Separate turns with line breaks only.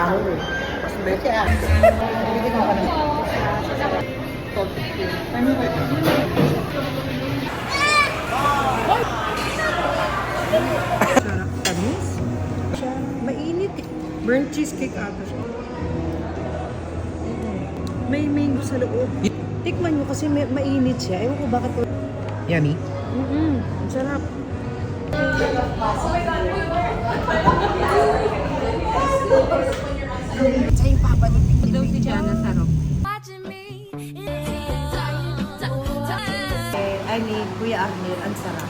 Mas bete ah. Bibigyan ko pa naman.
Sarap tamis. Siya, mainit eh. Burnt cheesecake ata siya. May mango sa loob. Tikman nyo kasi mainit siya. Ewan ko bakit.
Yummy.
Ang sarap.
Sa'yo pa ba nung
Daw si Jana sarap. Ay ni Kuya Arnel, ang sarap.